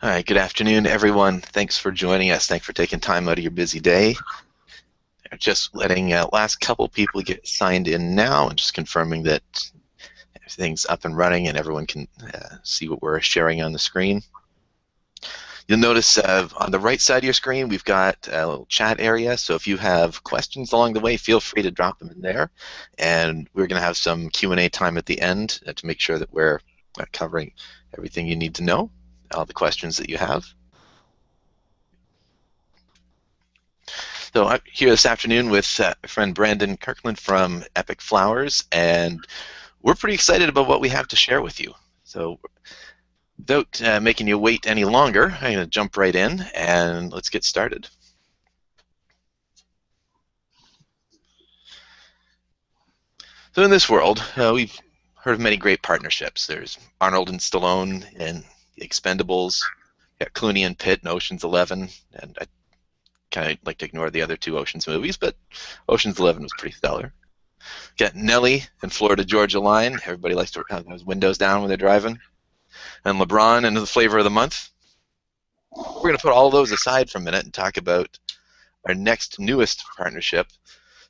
All right, good afternoon, everyone. Thanks for joining us. Thanks for taking time out of your busy day. Just letting last couple people get signed in now and just confirming that everything's up and running and everyone can see what we're sharing on the screen. You'll notice on the right side of your screen we've got a little chat area, so if you have questions along the way, feel free to drop them in there. And we're going to have some Q&A time at the end to make sure that we're covering everything you need to know, all the questions that you have. So I'm here this afternoon with my friend Brandon Kirkland from Epic Flowers, and we're pretty excited about what we have to share with you. So without making you wait any longer, I'm going to jump right in and let's get started. So in this world, we've heard of many great partnerships. There's Arnold and Stallone and The Expendables, Clooney and Pitt in Ocean's 11, and I kind of like to ignore the other two Ocean's movies, but Ocean's 11 was pretty stellar. Got Nelly and Florida Georgia Line. Everybody likes to have those windows down when they're driving. And LeBron and the flavor of the month. We're going to put all those aside for a minute and talk about our next newest partnership,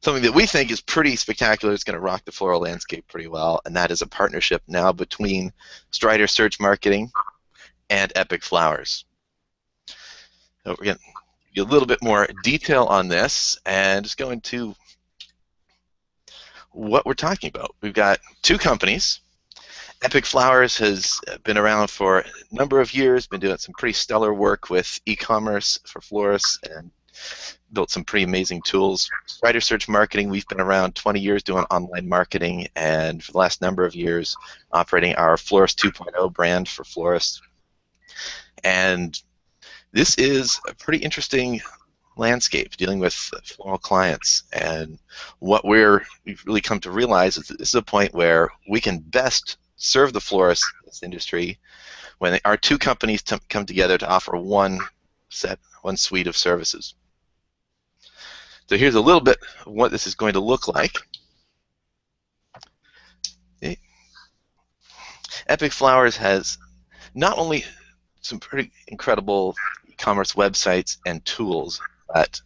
something that we think is pretty spectacular. It's going to rock the floral landscape pretty well, and that is a partnership now between Strider Search Marketing and Epic Flowers. So we're going to give you a little bit more detail on this and just go into what we're talking about. We've got two companies. Epic Flowers has been around for a number of years, been doing some pretty stellar work with e-commerce for florists and built some pretty amazing tools. Strider Search Marketing, we've been around 20 years doing online marketing, and for the last number of years operating our Florist 2.0 brand for florists. And this is a pretty interesting landscape dealing with floral clients, and what we've really come to realize is that this is a point where we can best serve the florists in this industry when our two companies come together to offer one suite of services. So here's a little bit of what this is going to look like. Okay. Epic Flowers has not only some pretty incredible e-commerce websites and tools, but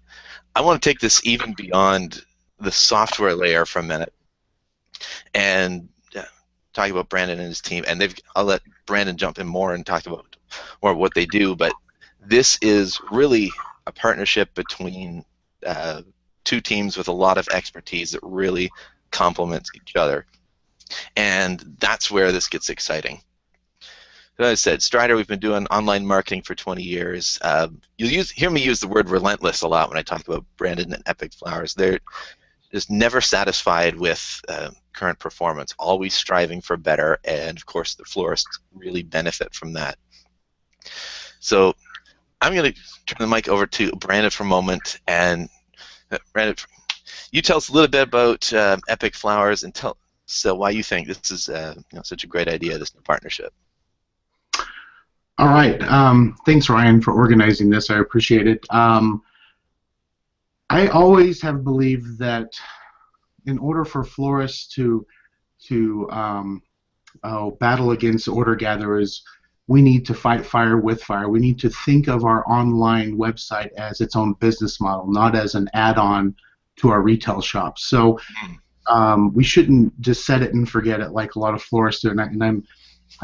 I want to take this even beyond the software layer for a minute and talk about Brandon and his team. And I'll let Brandon jump in more and talk about more of what they do, but this is really a partnership between two teams with a lot of expertise that really complements each other. And that's where this gets exciting. As I said, Strider, we've been doing online marketing for 20 years. You'll hear me use the word relentless a lot when I talk about Brandon and Epic Flowers. They're just never satisfied with current performance, always striving for better, and of course the florists really benefit from that. So I'm going to turn the mic over to Brandon for a moment, and Brandon, you tell us a little bit about Epic Flowers and tell us why you think this is such a great idea, this new partnership. All right. Thanks, Ryan, for organizing this. I appreciate it. I always have believed that in order for florists to battle against order gatherers, we need to fight fire with fire. We need to think of our online website as its own business model, not as an add-on to our retail shop. So we shouldn't just set it and forget it like a lot of florists do. And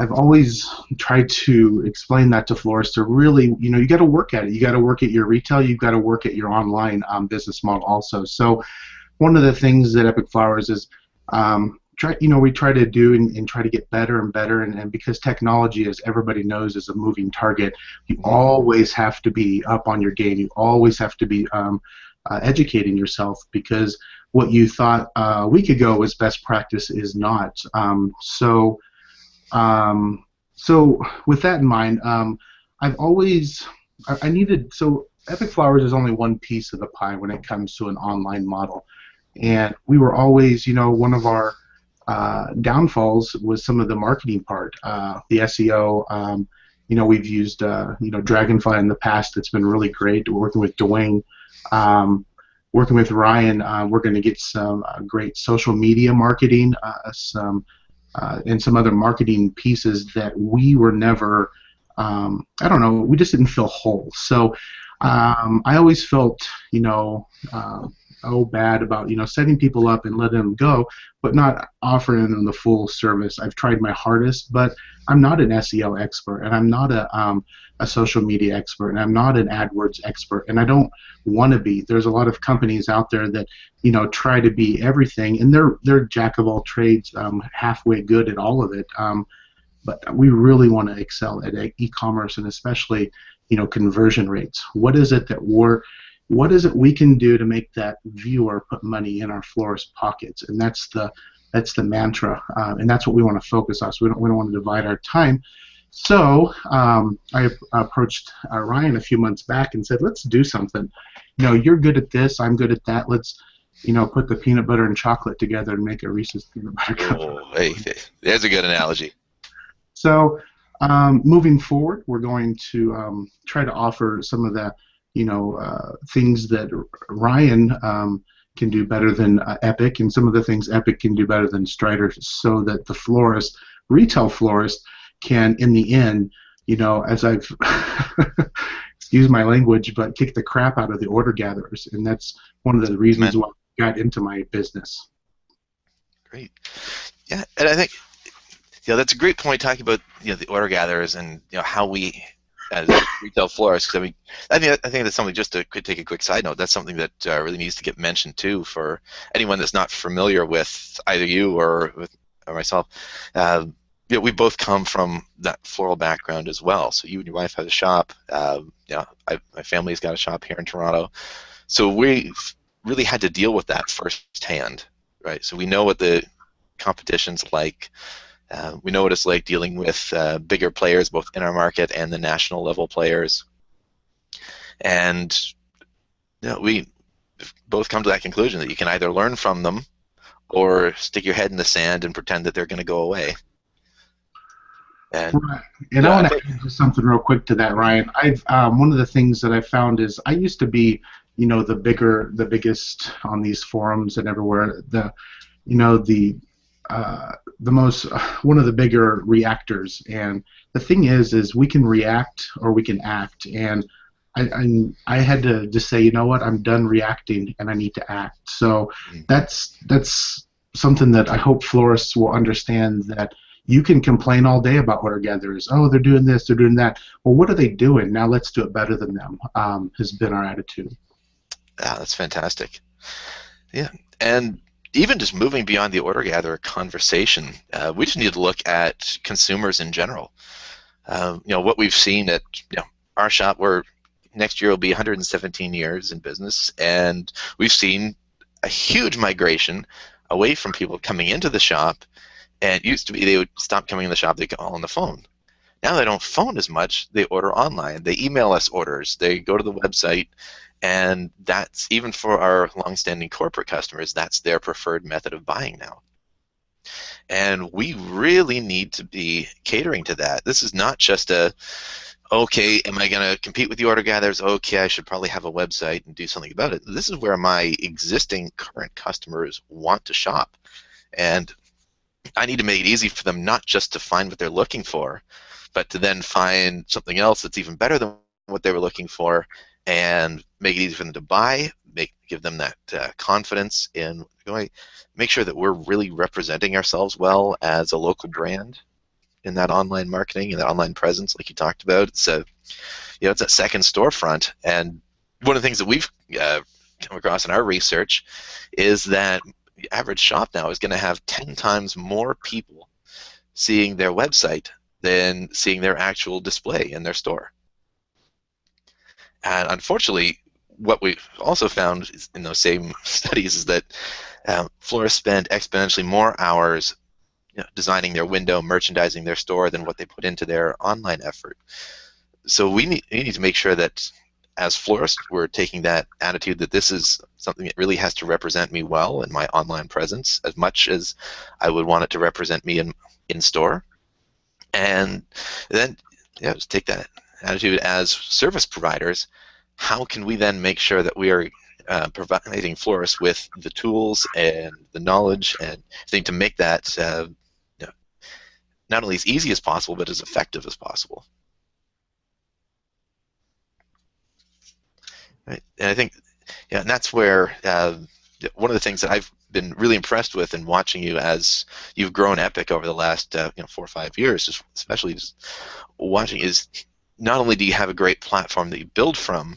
I've always tried to explain that to florists. To really, you got to work at it. You got to work at your retail. You've got to work at your online business model also. So one of the things that Epic Flowers is we try to do and try to get better and better. And because technology, as everybody knows, is a moving target, you always have to be up on your game. You always have to be educating yourself, because what you thought a week ago was best practice is not. So with that in mind, I've always so Epic Flowers is only one piece of the pie when it comes to an online model, and we were always, one of our downfalls was some of the marketing part, the SEO. We've used Dragonfly in the past. It's been really great working with Dwayne. Working with Ryan, we're going to get some great social media marketing, and some other marketing pieces that we were never I don't know, we just didn't feel whole. So I always felt, bad about, setting people up and letting them go, but not offering them the full service. I've tried my hardest, but I'm not an SEO expert, and I'm not a social media expert, and I'm not an AdWords expert, and I don't want to be. There's a lot of companies out there that, try to be everything, and they're jack of all trades, halfway good at all of it. But we really want to excel at e-commerce, and especially, conversion rates. What is it we can do to make that viewer put money in our florist pockets? And that's the mantra, and that's what we want to focus on. So we don't want to divide our time. So I approached Ryan a few months back and said, let's do something. You're good at this, I'm good at that. Let's put the peanut butter and chocolate together and make a Reese's peanut butter cup. Oh, hey, there's a good analogy. So moving forward, we're going to try to offer some of the things that Ryan can do better than Epic, and some of the things Epic can do better than Strider, so that the retail florist, can, in the end, as I've excuse my language, but kick the crap out of the order gatherers, and that's one of the reasons why I got into my business. Great. Yeah, and I think that's a great point, talking about the order gatherers and how we as retail florists. I mean, I think that's something, just to take a quick side note, that's something that really needs to get mentioned too for anyone that's not familiar with either you or myself. We both come from that floral background as well. So you and your wife have a shop. My family's got a shop here in Toronto. So we've really had to deal with that firsthand, right? So we know what the competition's like. We know what it's like dealing with bigger players, both in our market and the national level players. And we both come to that conclusion that you can either learn from them or stick your head in the sand and pretend that they're going to go away. And, right. And I want to add just something real quick to that, Ryan. I've one of the things that I found is I used to be, the biggest on these forums and everywhere. The most one of the bigger reactors, and the thing is we can react or we can act, and I had to just say, what, I'm done reacting and I need to act. So that's something that I hope florists will understand, that you can complain all day about order gatherers. Oh, they're doing this, they're doing that. Well, what are they doing? Now let's do it better than them, has been our attitude. Yeah, that's fantastic. Yeah, and even just moving beyond the order gatherer conversation, we just need to look at consumers in general. What we've seen at our shop, where next year will be 117 years in business, and we've seen a huge migration away from people coming into the shop. And it used to be they would stop coming in the shop, they'd call on the phone. Now they don't phone as much, they order online, they email us orders, they go to the website, and that's, even for our long-standing corporate customers, that's their preferred method of buying now. And we really need to be catering to that. This is not just okay, am I going to compete with the order gatherers? Okay, I should probably have a website and do something about it. This is where my existing current customers want to shop. And I need to make it easy for them, not just to find what they're looking for, but to then find something else that's even better than what they were looking for, and make it easy for them to buy, give them that confidence in going, make sure that we're really representing ourselves well as a local brand in that online marketing and that online presence, like you talked about. It's it's that second storefront. And one of the things that we've come across in our research is that the average shop now is going to have 10 times more people seeing their website than seeing their actual display in their store. And unfortunately, what we also found in those same studies is that florists spend exponentially more hours designing their window, merchandising their store, than what they put into their online effort. So we need to make sure that as florists, we're taking that attitude that this is something that really has to represent me well in my online presence, as much as I would want it to represent me in store. And then just take that attitude as service providers. How can we then make sure that we are providing florists with the tools and the knowledge and thing to make that not only as easy as possible, but as effective as possible? Right? And I think, yeah, and that's where one of the things that I've been really impressed with in watching you as you've grown Epic over the last 4 or 5 years, especially just watching, is not only do you have a great platform that you build from,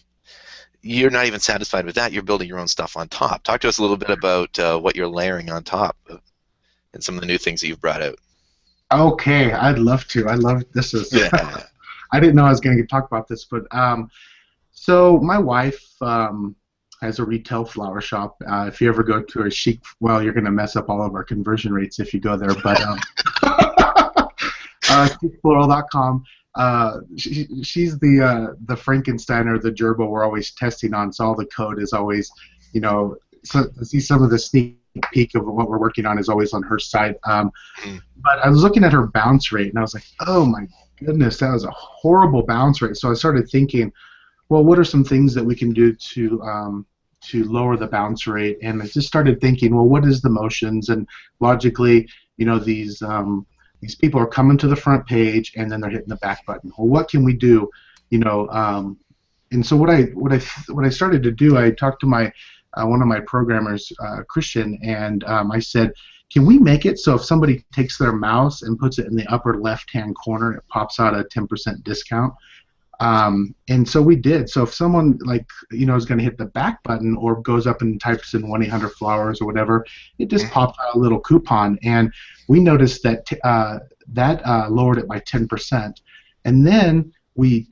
you're not even satisfied with that. You're building your own stuff on top. Talk to us a little bit about what you're layering on top and some of the new things that you've brought out. Okay, I'd love to. I love this is. Yeah. I didn't know I was going to talk about this, but so my wife has a retail flower shop. If you ever go to a chic, well, you're going to mess up all of our conversion rates if you go there. But chicfloral.com. She's the Frankenstein or the gerbil we're always testing on. So all the code is always, so to see some of the sneak peek of what we're working on is always on her site. But I was looking at her bounce rate and I was like, oh my goodness, that was a horrible bounce rate. So I started thinking, well, what are some things that we can do to lower the bounce rate? And I just started thinking, well, what is the motions? And logically, these people are coming to the front page and then they're hitting the back button. Well, what can we do? And so what I started to do, I talked to my one of my programmers, Christian, and I said, can we make it so if somebody takes their mouse and puts it in the upper left-hand corner, it pops out a 10% discount? And so we did. So if someone is going to hit the back button or goes up and types in 1-800-Flowers or whatever, it just pops out a little coupon. And we noticed that that lowered it by 10%. And then we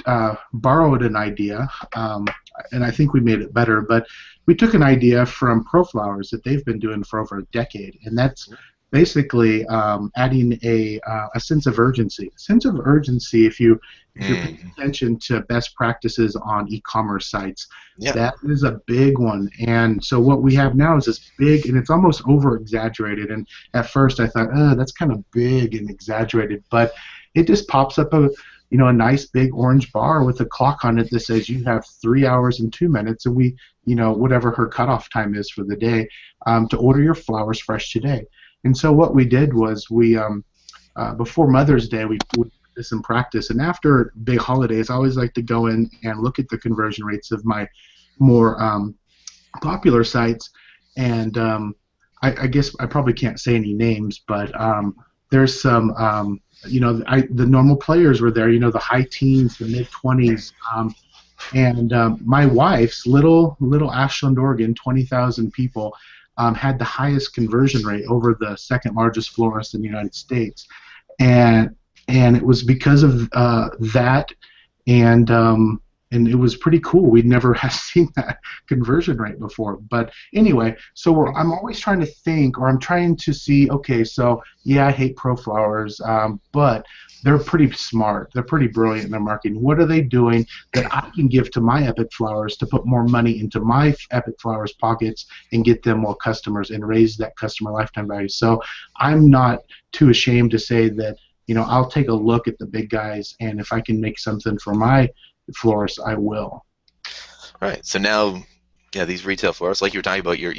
borrowed an idea, and I think we made it better. But we took an idea from ProFlowers that they've been doing for over a decade, and that's basically adding a sense of urgency. A sense of urgency, if you're paying attention to best practices on e-commerce sites, that is a big one. And so what we have now is this big, and it's almost over-exaggerated. And at first I thought, oh, that's kind of big and exaggerated. But it just pops up a nice big orange bar with a clock on it that says you have 3 hours and 2 minutes, and we, whatever her cutoff time is for the day, to order your flowers fresh today. And so what we did was we, before Mother's Day, we put this in practice. And after big holidays, I always like to go in and look at the conversion rates of my more popular sites. And I guess I probably can't say any names, but there's some, the normal players were there, the high teens, the mid-20s. And my wife's little Ashland, Oregon, 20,000 people, had the highest conversion rate over the second largest florist in the United States, and it was because of that, and it was pretty cool. We'd never have seen that conversion rate before. But anyway, so I'm always trying to think, or I'm trying to see, okay, so yeah, I hate ProFlowers, but they're pretty smart. They're pretty brilliant in their marketing. What are they doing that I can give to my Epic Flowers to put more money into my Epic Flowers pockets and get them more customers and raise that customer lifetime value? So I'm not too ashamed to say that, I'll take a look at the big guys, and if I can make something for my florists, I will. All right. So now, yeah, these retail florists, like you were talking about, your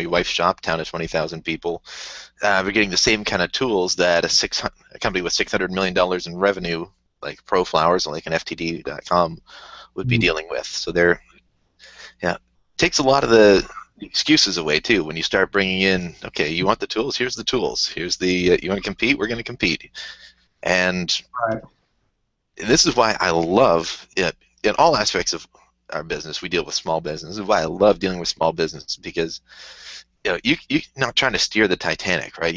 wife's shop, town of 20,000 people, we're getting the same kind of tools that a company with $600 million in revenue, like ProFlowers, like an FTD.com, would be dealing with. So takes a lot of the excuses away too. When you start bringing in, okay, you want the tools? Here's the tools. Here's the you want to compete? We're going to compete. And this is why I love it in all aspects of our business. We deal with small business. This is why I love dealing with small business, because you're not trying to steer the Titanic, right?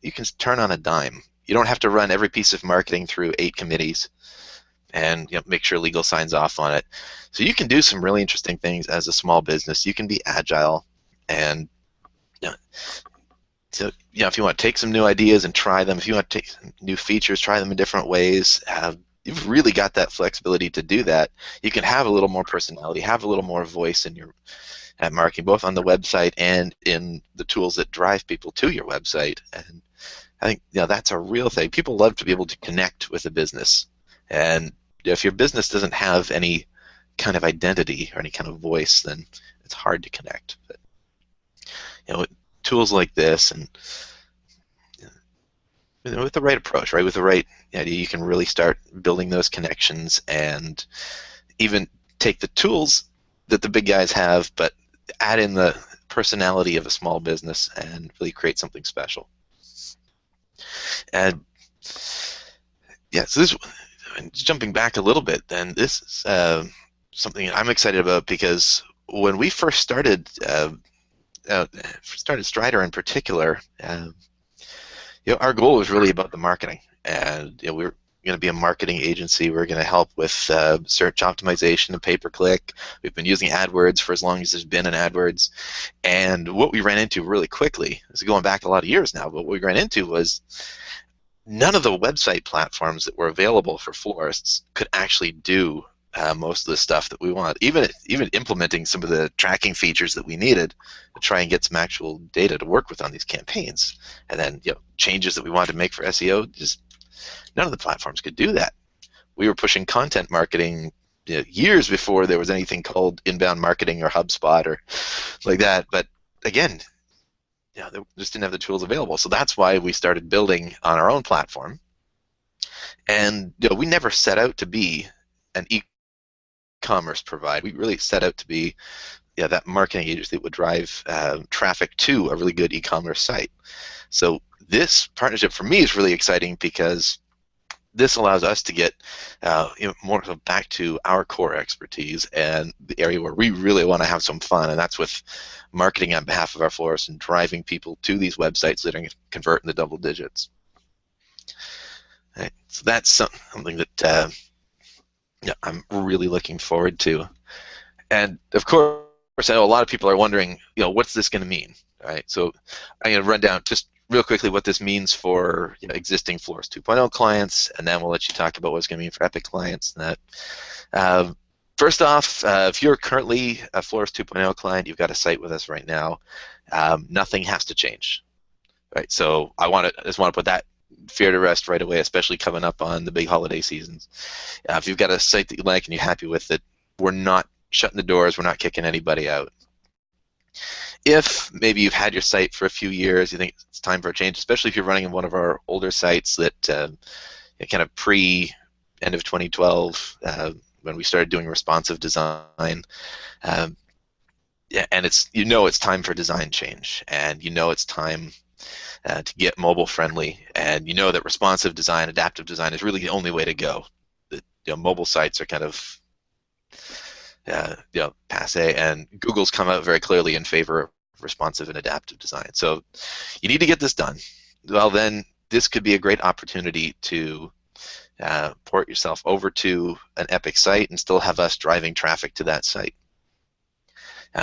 You can turn on a dime. You don't have to run every piece of marketing through 8 committees and make sure legal signs off on it. So you can do some really interesting things as a small business. You can be agile, and so if you want to take some new ideas and try them, if you want to take some new features, try them in different ways. You've really got that flexibility to do that. You can have a little more personality, have a little more voice in your marketing, both on the website and in the tools that drive people to your website. And I think that's a real thing. People love to be able to connect with a business, and if your business doesn't have any kind of identity or any kind of voice, then it's hard to connect. But tools like this, and with the right approach, right, with the right idea, you can really start building those connections and even take the tools that the big guys have, but add in the personality of a small business and really create something special. And yeah, so this, jumping back a little bit, then this is something I'm excited about, because when we first started Strider in particular, our goal was really about the marketing, and we were going to be a marketing agency. We're going to help with search optimization and pay-per-click. We've been using AdWords for as long as there's been an AdWords, and what we ran into really quickly, this is going back a lot of years now, but what we ran into was none of the website platforms that were available for florists could actually do most of the stuff that we want. Even implementing some of the tracking features that we needed to try and get some actual data to work with on these campaigns, and then changes that we wanted to make for SEO, just none of the platforms could do that. We were pushing content marketing years before there was anything called inbound marketing or HubSpot or like that. But again, they just didn't have the tools available. So that's why we started building on our own platform. And we never set out to be an e-commerce provider. We really set out to be that marketing agency that would drive traffic to a really good e-commerce site. So this partnership for me is really exciting, because this allows us to get more back to our core expertise and the area where we really want to have some fun, and that's with marketing on behalf of our florists and driving people to these websites that are going to convert in the double digits. Right. So that's something that I'm really looking forward to. And of course, I know a lot of people are wondering, what's this going to mean? Right. So I'm going to run down just real quickly what this means for existing Florist 2.0 clients, and then we'll let you talk about what it's going to mean for Epic clients. And that. First off, if you're currently a Florist 2.0 client, you've got a site with us right now, nothing has to change. Right. So I just want to put that fear to rest right away, especially coming up on the big holiday seasons. If you've got a site that you like and you're happy with it, we're not shutting the doors, we're not kicking anybody out. If maybe you've had your site for a few years, you think it's time for a change, especially if you're running in one of our older sites that kind of pre-end of 2012, when we started doing responsive design, and it's time for design change, and it's time to get mobile friendly, and that responsive design, adaptive design is really the only way to go. Mobile sites are kind of passe, and Google's come out very clearly in favor of responsive and adaptive design. So you need to get this done. Well, then this could be a great opportunity to port yourself over to an Epic site and still have us driving traffic to that site.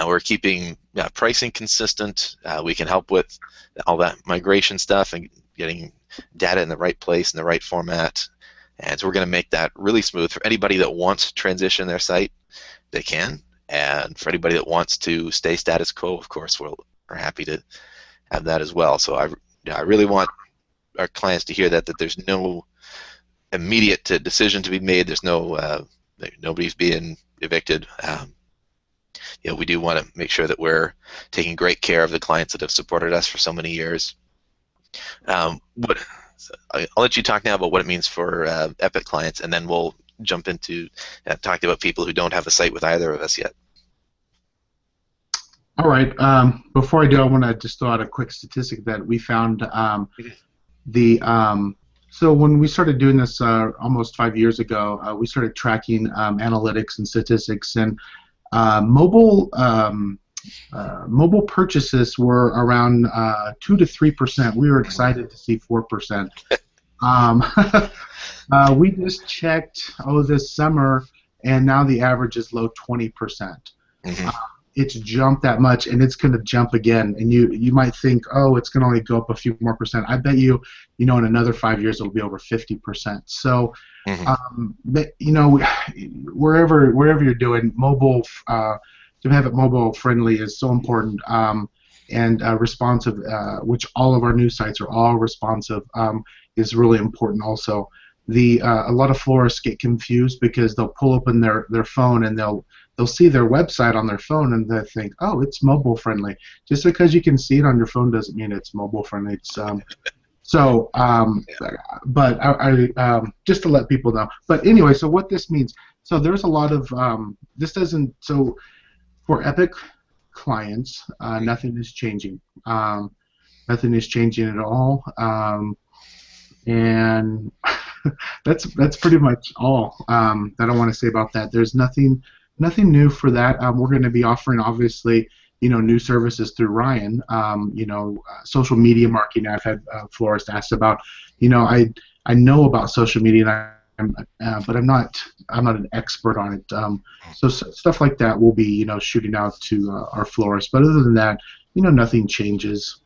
We're keeping pricing consistent. We can help with all that migration stuff and getting data in the right place in the right format. And so we're going to make that really smooth for anybody that wants to transition their site. They can, and for anybody that wants to stay status quo, of course, we're happy to have that as well. So I really want our clients to hear that there's no immediate decision to be made. There's nobody's being evicted. We do want to make sure that we're taking great care of the clients that have supported us for so many years. I'll let you talk now about what it means for Epic clients, and then we'll jump into talking about people who don't have a site with either of us yet. All right. Before I do, I want to just throw out a quick statistic that we found. So when we started doing this almost 5 years ago, we started tracking analytics and statistics, and mobile purchases were around 2 to 3%. We were excited to see 4%. We just checked this summer, and now the average is low 20%. Mm-hmm. It's jumped that much, and it's going to jump again. And you might think, it's going to only go up a few more percent. I bet you, in another 5 years it'll be over 50%. So, wherever you're doing mobile, to have it mobile friendly is so important. And responsive, which all of our new sites are all responsive, is really important also. A lot of florists get confused because they'll pull open their phone and they'll see their website on their phone and they think, it's mobile friendly. Just because you can see it on your phone doesn't mean it's mobile friendly. It's but I just to let people know. But anyway, so what this means? So there's a lot of this doesn't. So For Epic clients, nothing is changing. Nothing is changing at all. And that's pretty much all that I want to say about that. There's nothing new for that. We're going to be offering, obviously, new services through Ryan. Social media marketing. I've had Florist asked about. I know about social media, but I'm not an expert on it. So stuff like that we'll be shooting out to our florists. But other than that, nothing changes.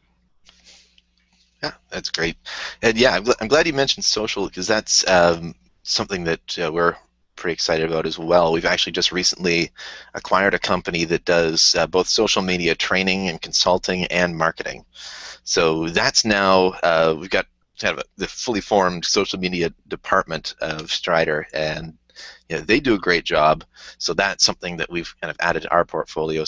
Yeah, that's great. And yeah, I'm glad you mentioned social because that's something that we're pretty excited about as well. We've actually just recently acquired a company that does both social media training and consulting and marketing. So that's now we've got kind of the fully formed social media department of Strider, and they do a great job. So that's something that we've kind of added to our portfolio.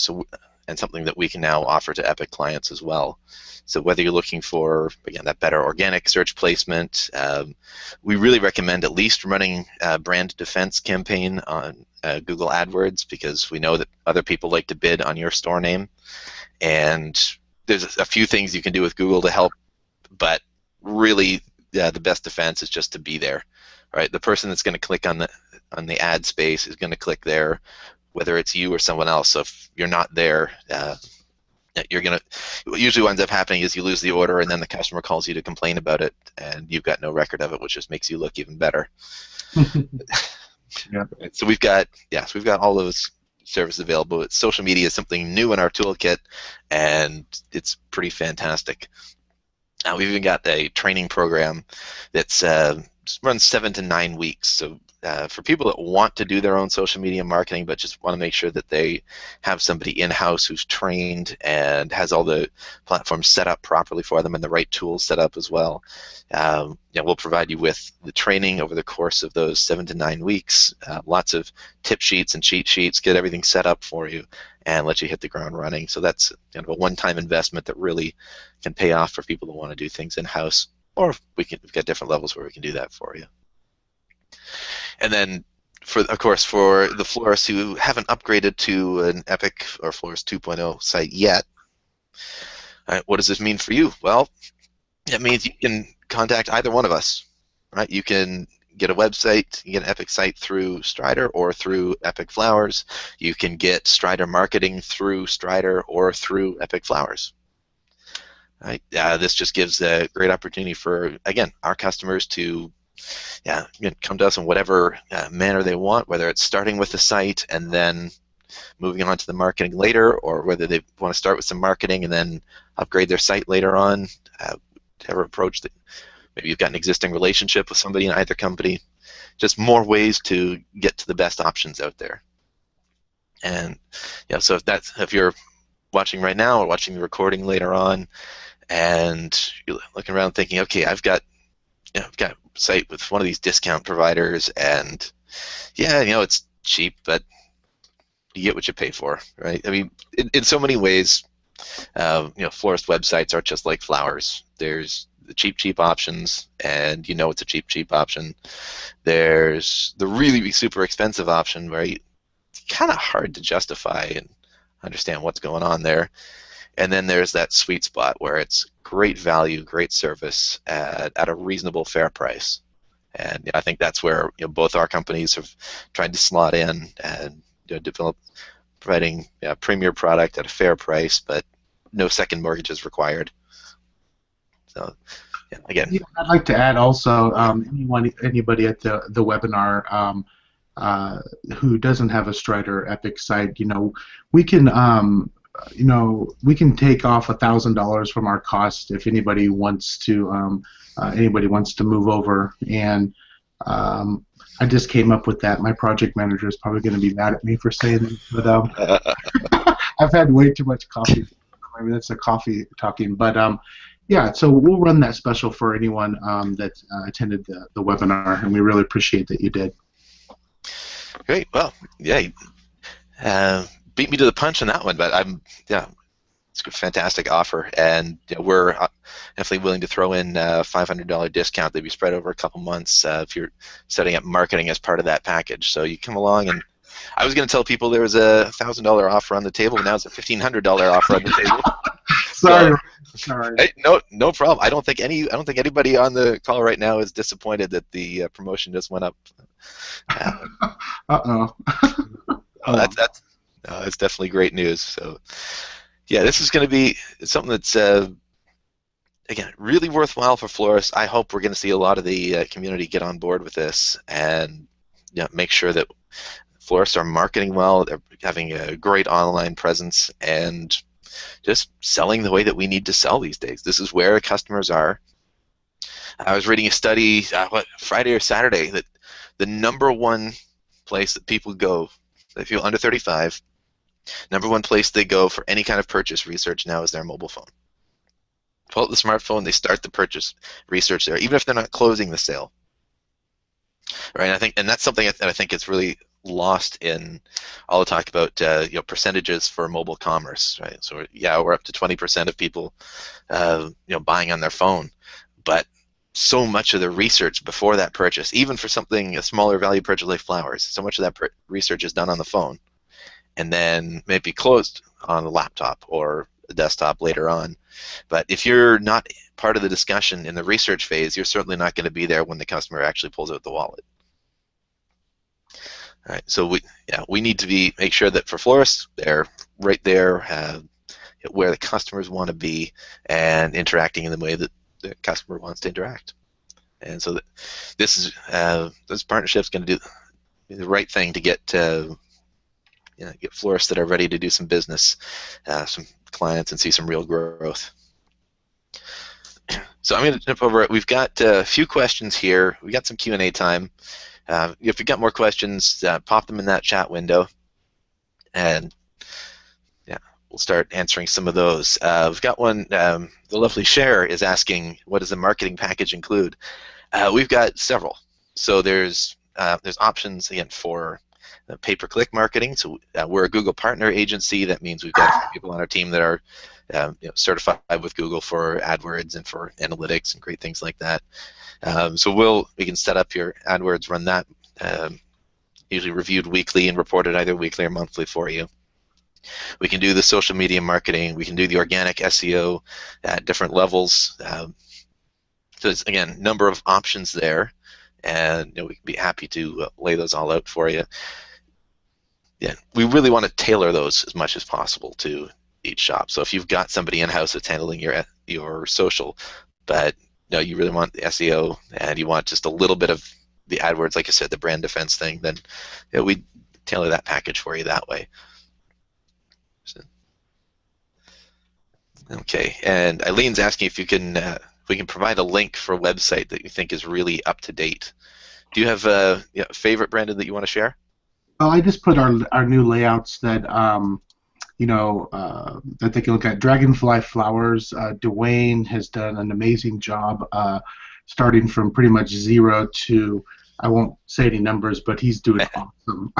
And something that we can now offer to Epic clients as well. So whether you're looking for, again, that better organic search placement, we really recommend at least running a brand defense campaign on Google AdWords because we know that other people like to bid on your store name. And there's a few things you can do with Google to help, but really the best defense is just to be there. Right? The person that's going to click on the ad space is going to click there, whether it's you or someone else. So if you're not there, you're gonna. What usually ends up happening is you lose the order, and then the customer calls you to complain about it, and you've got no record of it, which just makes you look even better. Yeah. So we've got all those services available. Social media is something new in our toolkit, and it's pretty fantastic. Now we've even got a training program that's runs 7 to 9 weeks. So for people that want to do their own social media marketing but just want to make sure that they have somebody in-house who's trained and has all the platforms set up properly for them and the right tools set up as well, we'll provide you with the training over the course of those 7 to 9 weeks, lots of tip sheets and cheat sheets, get everything set up for you and let you hit the ground running. So that's kind of a one-time investment that really can pay off for people that want to do things in-house, or we've got different levels where we can do that for you. And then, of course, for the florists who haven't upgraded to an Epic or Florist 2.0 site yet, what does this mean for you? Well, it means you can contact either one of us. Right? You can get a website, you get an Epic site through Strider or through Epic Flowers. You can get Strider marketing through Strider or through Epic Flowers. Right? This just gives a great opportunity for, again, our customers to come to us in whatever manner they want, whether it's starting with the site and then moving on to the marketing later, or whether they want to start with some marketing and then upgrade their site later on, whatever approach that maybe you've got an existing relationship with somebody in either company. Just more ways to get to the best options out there. And so if you're watching right now or watching the recording later on and you're looking around thinking, okay, I've got a site with one of these discount providers, and it's cheap, but you get what you pay for, right? I mean, in so many ways, florist websites are just like flowers. There's the cheap options, and it's a cheap option. There's the really super expensive option where it's kind of hard to justify and understand what's going on there. And then there's that sweet spot where it's great value, great service at a reasonable, fair price. And I think that's where both our companies have tried to slot in and develop providing a premier product at a fair price, but no second mortgages required. So, again, I'd like to add also, anybody at the webinar who doesn't have a Strider Epic site, we can we can take off $1,000 from our cost if anybody wants to move over. And I just came up with that. My project manager is probably going to be mad at me for saying that, but I've had way too much coffee. I mean, that's a coffee talking, but so we'll run that special for anyone that attended the webinar, and we really appreciate that you did. Great. Well, beat me to the punch on that one, but it's a fantastic offer, and we're definitely willing to throw in a $500 discount that we spread over a couple months if you're setting up marketing as part of that package. So you come along and I was going to tell people there was a $1,000 offer on the table, and now it's a $1,500 offer on the table. So, Sorry. Sorry. hey, no problem. I don't think anybody on the call right now is disappointed that the promotion just went up. Uh-oh. Oh, that's definitely great news. So, yeah, this is going to be something that's again really worthwhile for florists. I hope we're going to see a lot of the community get on board with this, and make sure that florists are marketing well, they're having a great online presence, and just selling the way that we need to sell these days. This is where customers are. I was reading a study, Friday or Saturday, that the number one place that people go, if you're under 35, number one place they go for any kind of purchase research now is their mobile phone. Pull out the smartphone, they start the purchase research there, even if they're not closing the sale. Right, and that's something that I think is really lost in all the talk about percentages for mobile commerce. Right, so yeah, we're up to 20% of people buying on their phone, but so much of the research before that purchase, even for a smaller value purchase like flowers, so much of that research is done on the phone, and then maybe closed on the laptop or the desktop later on. But if you're not part of the discussion in the research phase, you're certainly not going to be there when the customer actually pulls out the wallet. All right, so we need to make sure that for florists, they're right there where the customers want to be and interacting in the way that the customer wants to interact. And so this partnership's going to do the right thing to get florists that are ready to do some business, some clients, and see some real growth. So I'm going to jump over it. We've got a few questions here. We got some Q&A time. If you've got more questions, pop them in that chat window, and we'll start answering some of those. We've got one. The lovely Cher is asking, what does the marketing package include? We've got several. So there's options again for pay-per-click marketing. So we're a Google partner agency. That means we've got a few people on our team that are certified with Google for AdWords and for analytics and great things like that. So we can set up your AdWords, run that, usually reviewed weekly and reported either weekly or monthly for you. We can do the social media marketing. We can do the organic SEO at different levels. So it's, again, number of options there, and we can be happy to lay those all out for you. Yeah, we really want to tailor those as much as possible to each shop. So if you've got somebody in-house that's handling your social, but you really want the SEO and you want just a little bit of the AdWords, like I said, the brand defense thing, then we tailor that package for you that way. So, okay, and Eileen's asking if we can provide a link for a website that you think is really up to date. Do you have a favorite, Brandon, that you want to share? Well, I just put our new layouts that that they can look at. Dragonfly Flowers. Dwayne has done an amazing job, starting from pretty much zero to, I won't say any numbers, but he's doing awesome.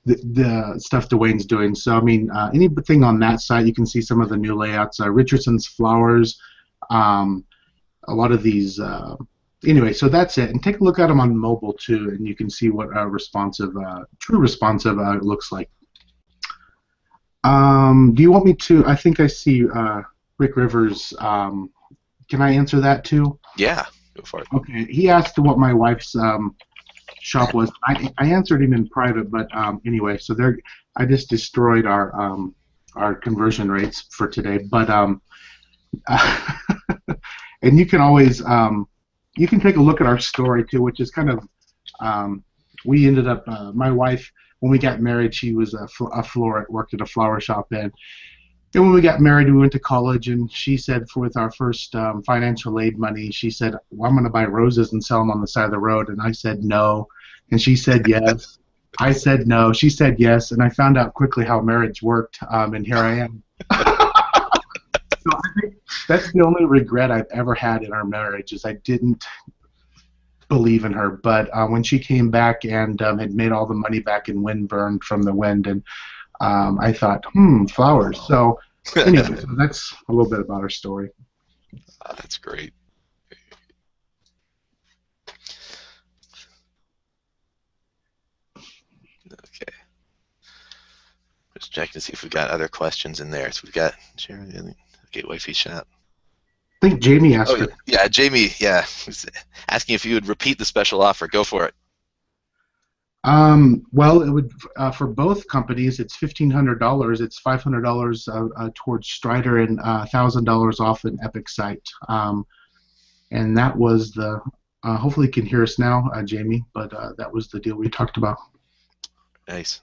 The stuff Dwayne's doing. So I mean, anything on that site, you can see some of the new layouts. Richardson's Flowers. A lot of these. Anyway, so that's it. And take a look at them on mobile too, and you can see what true responsive looks like. Do you want me to? I think I see Rick Rivers. Can I answer that too? Yeah, go for it. Okay. He asked what my wife's shop was. I answered him in private, but anyway, so I just destroyed our conversion rates for today. But and you can always you can take a look at our story too, which is kind of we ended up my wife, when we got married, she was a florist, worked at a flower shop, and when we got married, we went to college, and she said, with our first financial aid money, she said, well, I'm going to buy roses and sell them on the side of the road, and I said no, and she said yes. I said no, she said yes, and I found out quickly how marriage worked, and here I am. So I think that's the only regret I've ever had in our marriage, is I didn't believe in her. But when she came back and had made all the money back in wind burned from the wind, and I thought, flowers. So anyway, so that's a little bit about our story. That's great. Okay. Just checking to see if we've got other questions in there. So we've got Gateway Fee Shop. I think Jamie asked Oh, her. yeah, Jamie, yeah. Asking if you would repeat the special offer. Go for it. Well, it would for both companies. It's $1,500. It's $500 towards Strider and $1,000 off an Epic site. And that was the. Hopefully, you can hear us now, Jamie. But that was the deal we talked about. Nice.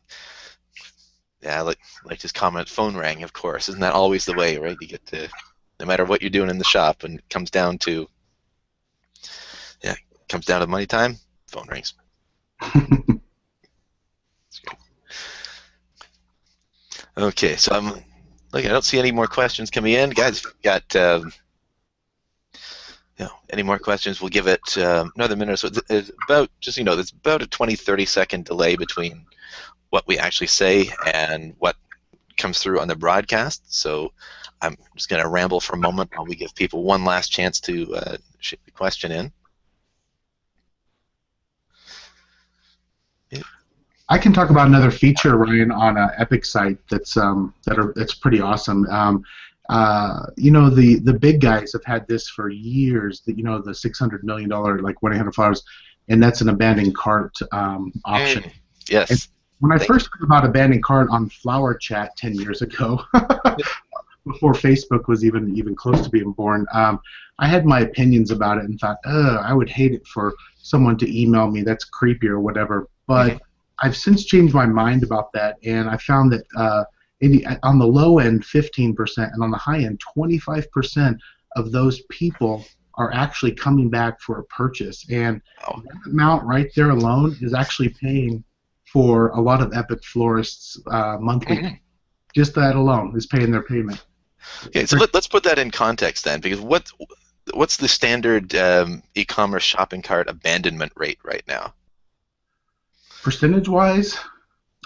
Yeah, like his comment, phone rang, of course. Isn't that always the way, right? You get to, no matter what you're doing in the shop, and it comes down to, money time, phone rings. Okay, so I don't see any more questions coming in, guys. If you've got any more questions, we'll give it another minute or so. It's about, just there's about a 20-30 second delay between what we actually say and what comes through on the broadcast. So I'm just going to ramble for a moment while we give people one last chance to ship the question in. I can talk about another feature, Ryan, on an Epic site that's pretty awesome. The big guys have had this for years. The $600 million like 1-800-Flowers, and that's an abandoned cart option. Yes. And when I first heard about abandoned cart on Flower Chat 10 years ago, before Facebook was even close to being born, I had my opinions about it and thought, I would hate it for someone to email me. That's creepy or whatever. But I've since changed my mind about that, and I found that on the low end, 15%, and on the high end, 25% of those people are actually coming back for a purchase. And that amount right there alone is actually paying for a lot of Epic Florists monthly. Just that alone is paying their payment. Okay, so let's put that in context then, because what's the standard e-commerce shopping cart abandonment rate right now? Percentage-wise,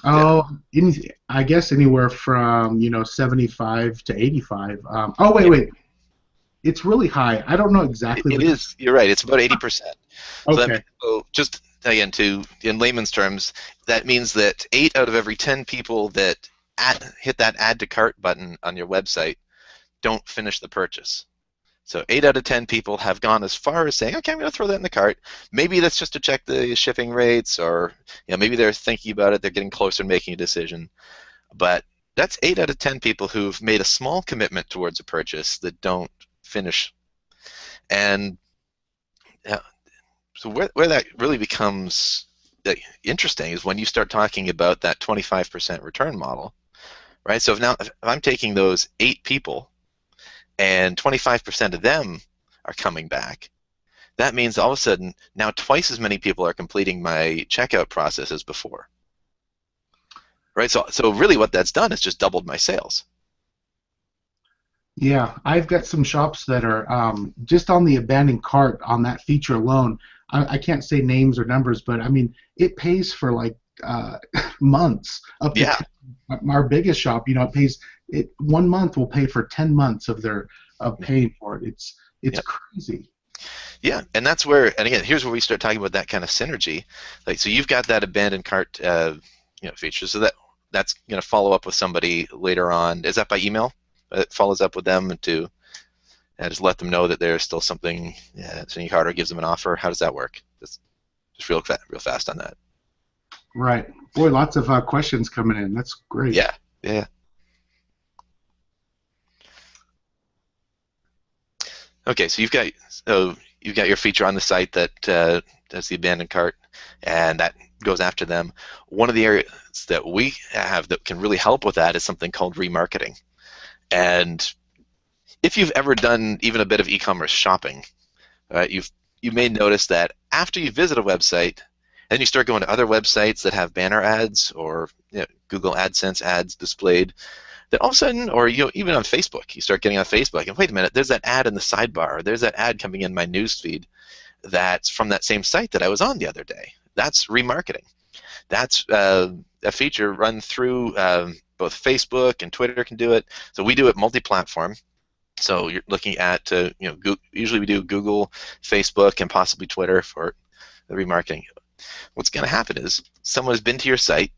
I guess anywhere from 75 to 85. Wait, it's really high. I don't know exactly. It is. You're right. It's about 80%. Okay. So just again, in layman's terms, that means that 8 out of every 10 people that hit that add to cart button on your website don't finish the purchase. So 8 out of 10 people have gone as far as saying, okay, I'm going to throw that in the cart. Maybe that's just to check the shipping rates, or maybe they're thinking about it, they're getting closer to making a decision. But that's 8 out of 10 people who've made a small commitment towards a purchase that don't finish. And so where that really becomes interesting is when you start talking about that 25% return model, right? So if I'm taking those 8 people, and 25% of them are coming back, that means all of a sudden now twice as many people are completing my checkout process as before. Right? So really what that's done is just doubled my sales. Yeah, I've got some shops that are just on the abandoned cart on that feature alone. I can't say names or numbers, but I mean it pays for like months. Up to our biggest shop, it pays. 1 month will pay for 10 months of paying for it. It's crazy. Yeah, and that's where, and again, here's where we start talking about that kind of synergy. So you've got that abandoned cart, feature. So that's going to follow up with somebody later on. Is that by email? It follows up with them to just let them know that there's still something. Sending cart or gives them an offer. How does that work? Just real fast on that. Right. Boy, lots of questions coming in. That's great. Yeah. Okay, so you've got your feature on the site that does the abandoned cart, and that goes after them. One of the areas that we have that can really help with that is something called remarketing. And if you've ever done even a bit of e-commerce shopping, you may notice that after you visit a website, and you start going to other websites that have banner ads or Google AdSense ads displayed, that all of a sudden, or even on Facebook, you start getting on Facebook, and wait a minute, there's that ad in the sidebar, or there's that ad coming in my newsfeed that's from that same site that I was on the other day. That's remarketing. That's a feature run through both Facebook and Twitter can do it. So we do it multi-platform. So you're looking at, usually we do Google, Facebook, and possibly Twitter for the remarketing. What's going to happen is someone has been to your site,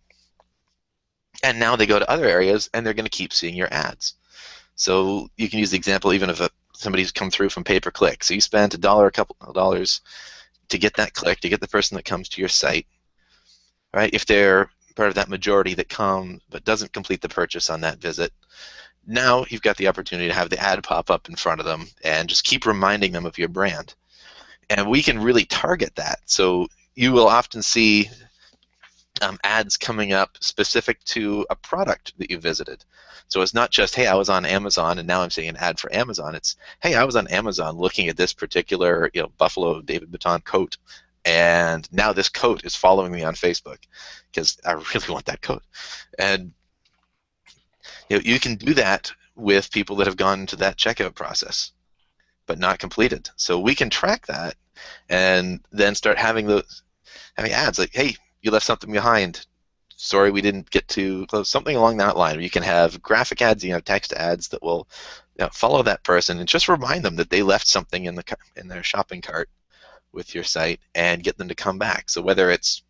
and now they go to other areas and they're going to keep seeing your ads. So you can use the example even of somebody's come through from pay-per-click. So you spent $1, a couple of dollars to get that click, to get the person that comes to your site, right? If they're part of that majority that come but doesn't complete the purchase on that visit, now you've got the opportunity to have the ad pop up in front of them and just keep reminding them of your brand. And we can really target that. So you will often see ads coming up specific to a product that you visited. So it's not just, hey, I was on Amazon and now I'm seeing an ad for Amazon. It's, hey, I was on Amazon looking at this particular Buffalo David Baton coat, and now this coat is following me on Facebook because I really want that coat. And you can do that with people that have gone into that checkout process but not completed. So we can track that and then start having ads like, hey, you left something behind. Sorry, we didn't get to close, something along that line. You can have graphic ads, you can have text ads that will follow that person and just remind them that they left something in their shopping cart with your site and get them to come back. So whether it's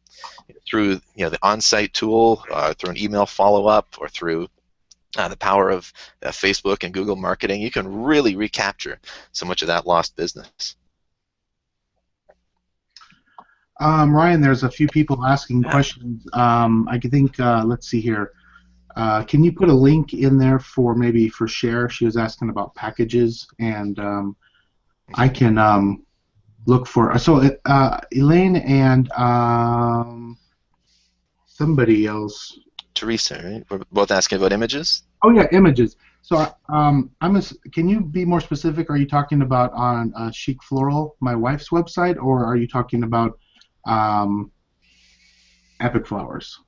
through the on-site tool, through an email follow-up, or through the power of Facebook and Google marketing, you can really recapture so much of that lost business. Ryan, there's a few people asking questions. I think, let's see here. Can you put a link in there for Cher? She was asking about packages, and I can look for. So Elaine and somebody else. Teresa, right? We're both asking about images. Oh yeah, images. So can you be more specific? Are you talking about on Chic Floral, my wife's website, or are you talking about Epic Flowers?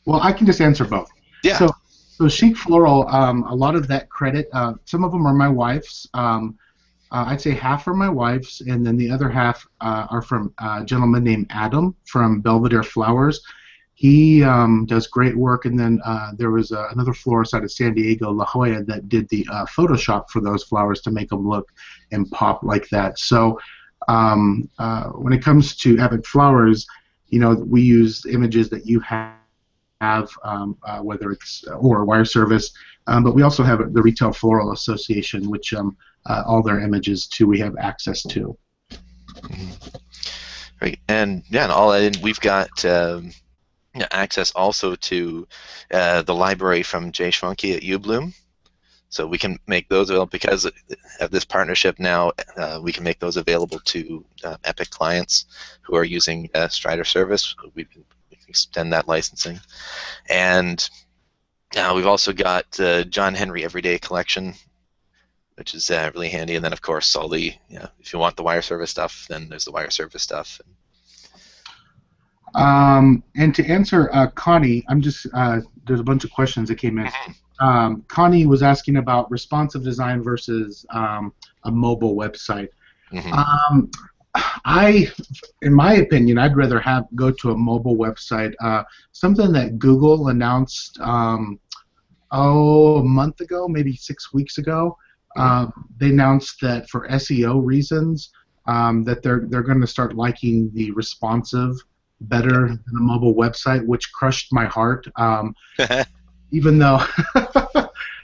Well, I can just answer both. Yeah. So Chic Floral, a lot of that credit, some of them are my wife's. I'd say half are my wife's, and then the other half are from a gentleman named Adam from Belvedere Flowers. He does great work, and then there was another florist out of San Diego, La Jolla, that did the Photoshop for those flowers to make them look and pop like that. So when it comes to Epic Flowers, we use images that you have, whether it's or wire service, but we also have the Retail Floral Association, which all their images too we have access to. Right, and we've got access also to the library from Jay Schwanke at uBloom. So we can make those available because of this partnership now. We can make those available to Epic clients who are using Strider service. We can extend that licensing. And we've also got John Henry Everyday Collection, which is really handy. And then, of course, all the if you want the wire service stuff, then there's the wire service stuff. And to answer Connie, I'm just there's a bunch of questions that came in. Connie was asking about responsive design versus a mobile website. In my opinion, I'd rather go to a mobile website. Something that Google announced a month ago, maybe 6 weeks ago. They announced that for SEO reasons, that they're going to start liking the responsive better than a mobile website, which crushed my heart. Even though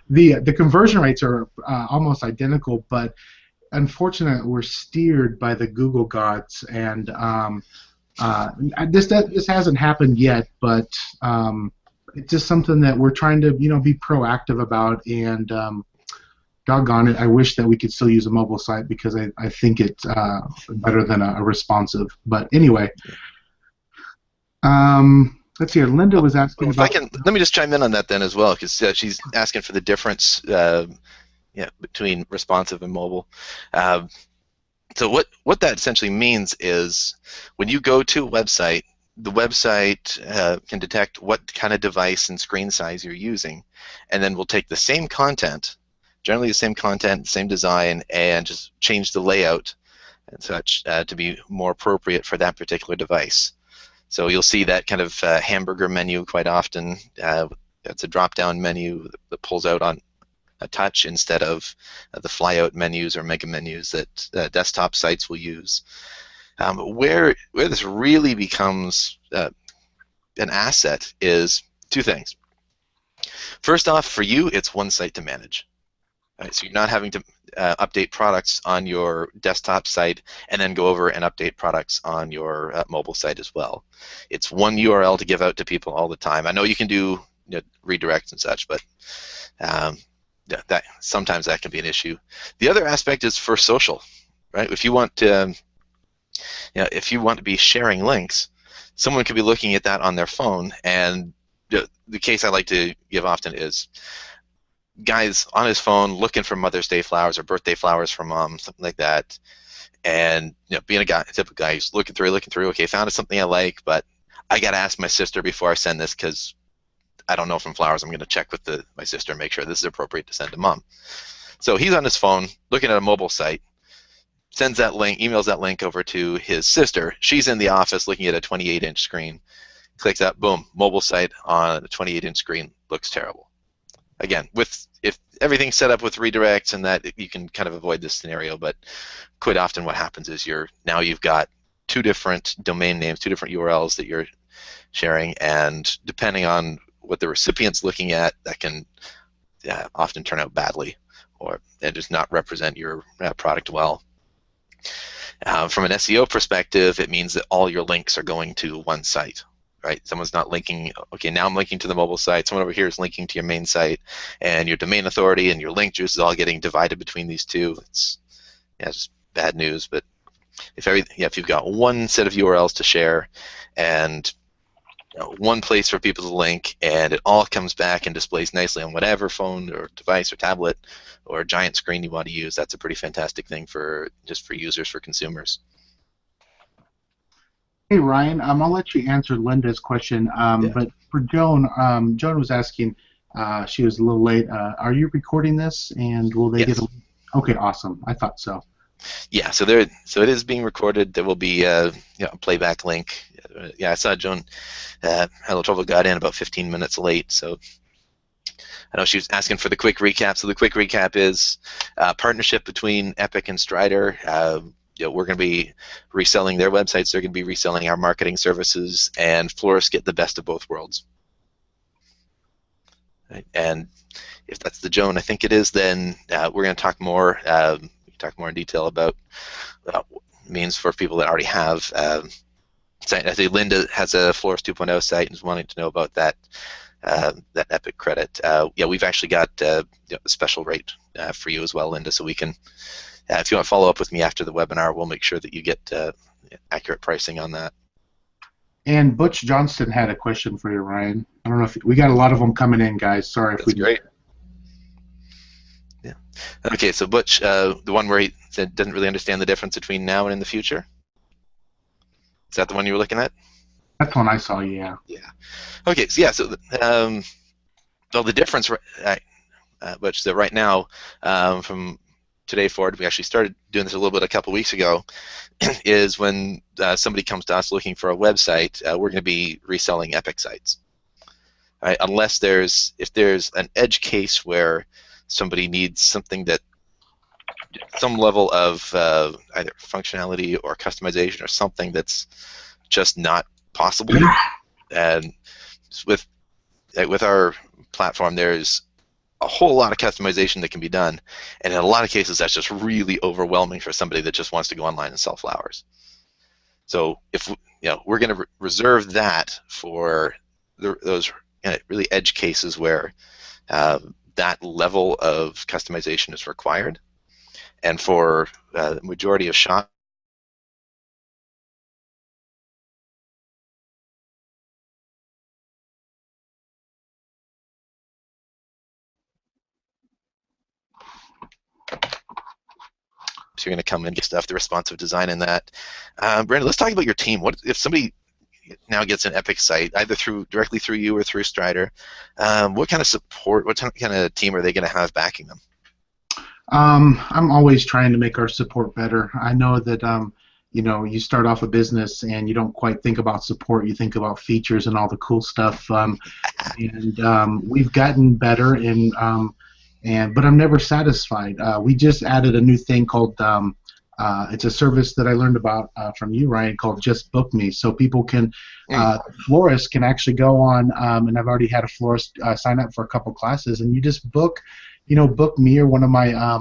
the conversion rates are almost identical, but unfortunately we're steered by the Google gods, and this hasn't happened yet, but it's just something that we're trying to be proactive about, and doggone it, I wish that we could still use a mobile site because I think it's better than a responsive. But anyway, let's see here. Linda was asking about. Let me just chime in on that then as well, because she's asking for the difference between responsive and mobile. So what that essentially means is when you go to a website, the website can detect what kind of device and screen size you're using, and then we'll take the same content, generally the same content, same design, and just change the layout and such to be more appropriate for that particular device. So you'll see that kind of hamburger menu quite often. It's a drop-down menu that pulls out on a touch instead of the fly-out menus or mega menus that desktop sites will use. Where this really becomes an asset is two things. First off, for you, it's one site to manage. Right, so you're not having to update products on your desktop site and then go over and update products on your mobile site as well. It's one URL to give out to people all the time. I know you can do redirects and such, but that sometimes that can be an issue. The other aspect is for social, right? If you want to, if you want to be sharing links, someone could be looking at that on their phone, and the case I like to give often is guy's on his phone looking for Mother's Day flowers or birthday flowers for mom, something like that, and being a typical guy, he's looking through, okay, found something I like, but I gotta ask my sister before I send this because I don't know from flowers. I'm gonna check with my sister and make sure this is appropriate to send to mom. So he's on his phone looking at a mobile site, sends that link, emails that link over to his sister. She's in the office looking at a 28-inch screen. Clicks that, boom, mobile site on a 28-inch screen looks terrible. Again, if everything's set up with redirects and that, you can kind of avoid this scenario, but quite often what happens is now you've got two different domain names, two different URLs that you're sharing, and depending on what the recipient's looking at, that can often turn out badly or just not represent your product well. From an SEO perspective, it means that all your links are going to one site. Right? Someone's not linking, okay, now I'm linking to the mobile site, someone over here is linking to your main site, and your domain authority and your link juice is all getting divided between these two. It's just bad news. But if you've got one set of URLs to share and one place for people to link, and it all comes back and displays nicely on whatever phone or device or tablet or giant screen you want to use, that's a pretty fantastic thing for users, for consumers. Hey Ryan, I'll let you answer Linda's question, but for Joan, Joan was asking, she was a little late, are you recording this, and will they get a... Okay, awesome. I thought so. Yeah, so it is being recorded. There will be a playback link. I saw Joan had a little trouble, got in about 15 minutes late, so I know she was asking for the quick recap. So the quick recap is partnership between Epic and Strider. We're going to be reselling their websites. They're going to be reselling our marketing services, and Florists get the best of both worlds. Right? And if that's the Joan, I think it is, then we're going to talk more. In detail about what it means for people that already have. I think Linda has a Florist 2.0 site and is wanting to know about that Epic credit. We've actually got a special rate for you as well, Linda, so we can. If you want to follow up with me after the webinar, we'll make sure that you get accurate pricing on that. And Butch Johnston had a question for you, Ryan. I don't know if we got a lot of them coming in, guys. Sorry if we did. Great. Yeah. Okay, so Butch, the one where he said doesn't really understand the difference between now and in the future. Is that the one you were looking at? That's one I saw. Yeah. Yeah. Okay. So well, the difference, Butch, that right now, from today forward, we actually started doing this a couple weeks ago, is when somebody comes to us looking for a website, we're going to be reselling Epic sites. Right? Unless if there's an edge case where somebody needs something that some level of either functionality or customization or something that's just not possible, and with our platform, there's a whole lot of customization that can be done, and in a lot of cases that's just really overwhelming for somebody that just wants to go online and sell flowers. So if we're going to reserve that for those really edge cases where that level of customization is required, and for the majority of shops, you're going to come and get stuff, the responsive design in that. Brandon, let's talk about your team. What if somebody now gets an Epic site, either directly through you or through Strider? What kind of support, what kind of team are they going to have backing them? I'm always trying to make our support better. I know that you start off a business and you don't quite think about support. You think about features and all the cool stuff. We've gotten better, but I'm never satisfied. We just added a new thing called It's a service that I learned about from you, Ryan, called Just Book Me. So people can, Mm. florists can actually go on, and I've already had a florist sign up for a couple classes, and you just book, book me or one of my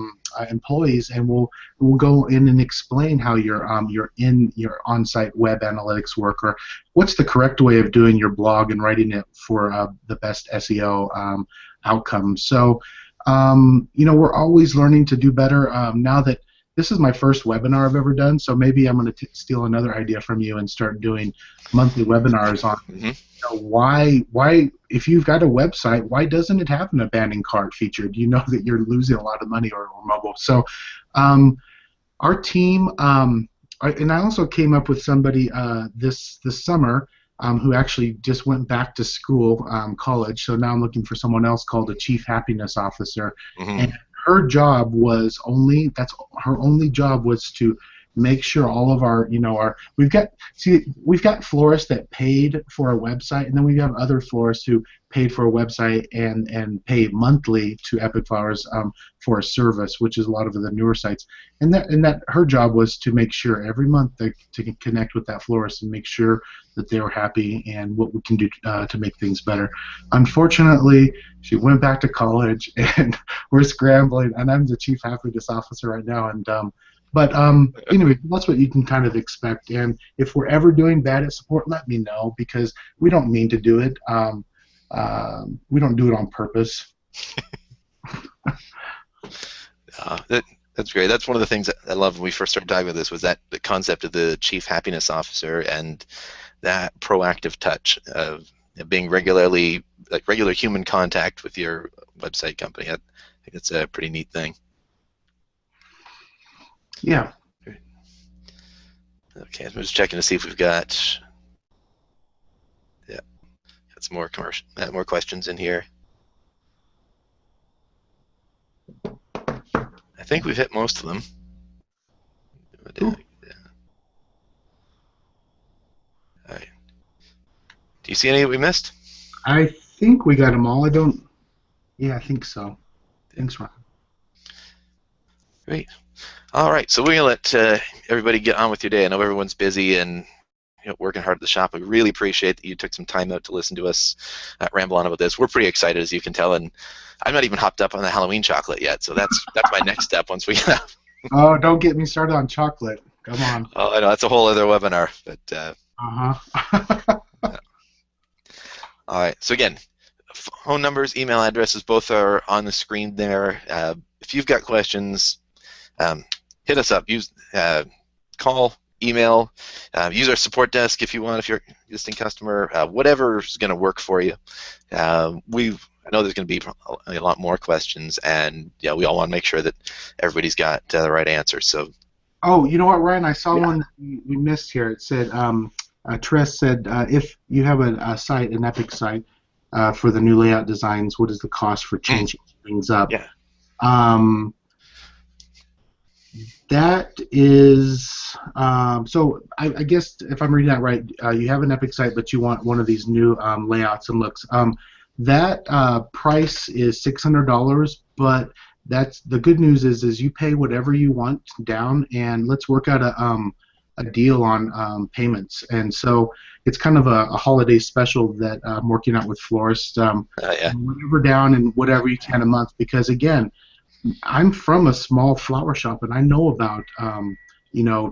employees, and we'll go in and explain how your on-site web analytics work, or what's the correct way of doing your blog and writing it for the best SEO outcomes. So, we're always learning to do better. Now that this is my first webinar I've ever done, so maybe I'm going to steal another idea from you and start doing monthly webinars on Hmm. why if you've got a website, why doesn't it have an abandoned cart feature? Do you know that you're losing a lot of money, or mobile? So our team, and I also came up with somebody this summer who actually just went back to school, college. So now I'm looking for someone else called a chief happiness officer, Hmm. and her job was her only job was to make sure all of our we've got florists that paid for a website, and then we have other florists who paid for a website and pay monthly to Epic Flowers for a service, which is a lot of the newer sites. And that her job was to make sure every month to connect with that florist and make sure that they were happy and what we can do to make things better. Unfortunately, she went back to college, and we're scrambling. And I'm the chief happiness officer right now, and but anyway, that's what you can kind of expect. And if we're ever doing bad at support, let me know, because we don't mean to do it. We don't do it on purpose. That's great. That's one of the things that I loved when we first started talking about this, was that the concept of the chief happiness officer and that proactive touch of being regular human contact with your website company. I think that's a pretty neat thing. Yeah. Okay, I'm just checking to see if we've got some more more questions in here. I think we've hit most of them. Cool. All right. Do you see any that we missed? I think we got them all. I don't. Yeah, I think so. Thanks, Ron. Great. All right, so we're going to let everybody get on with your day. I know everyone's busy and working hard at the shop. We really appreciate that you took some time out to listen to us ramble on about this. We're pretty excited, as you can tell, and I'm not even hopped up on the Halloween chocolate yet, so that's my next step once we get up. Oh, don't get me started on chocolate. Come on. Oh, I know, that's a whole other webinar. But Uh-huh. all right, so again, phone numbers, email addresses, both are on the screen there. If you've got questions, hit us up. Call, email, use our support desk if you want, if you're an existing customer, whatever's going to work for you. I know there's going to be a lot more questions, and we all want to make sure that everybody's got the right answer. So. Oh, you know what, Ryan? I saw one that we missed here. It said, Therese said, if you have a site, an Epic site, for the new layout designs, what is the cost for changing things up? Yeah. That is, so I guess if I'm reading that right, you have an Epic site, but you want one of these new layouts and looks. That price is $600, but that's the good news is you pay whatever you want down, and let's work out a deal on payments. And so it's kind of a holiday special that I'm working out with Florists. Whatever down and whatever you can a month, because again, I'm from a small flower shop, and I know about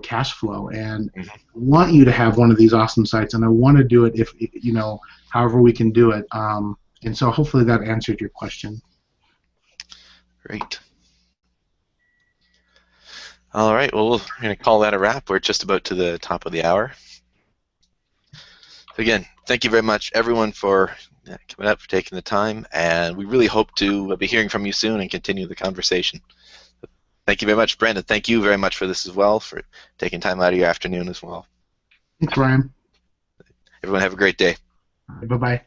cash flow, and I want you to have one of these awesome sites, and I want to do it if however we can do it. And so hopefully that answered your question. Great. All right. Well, we're going to call that a wrap. We're just about to the top of the hour. So again, thank you very much, everyone, for coming out, for taking the time, and we really hope to be hearing from you soon and continue the conversation. Thank you very much, Brandon. Thank you very much for this as well, for taking time out of your afternoon as well. Thanks, Ryan. Everyone have a great day. Bye-bye.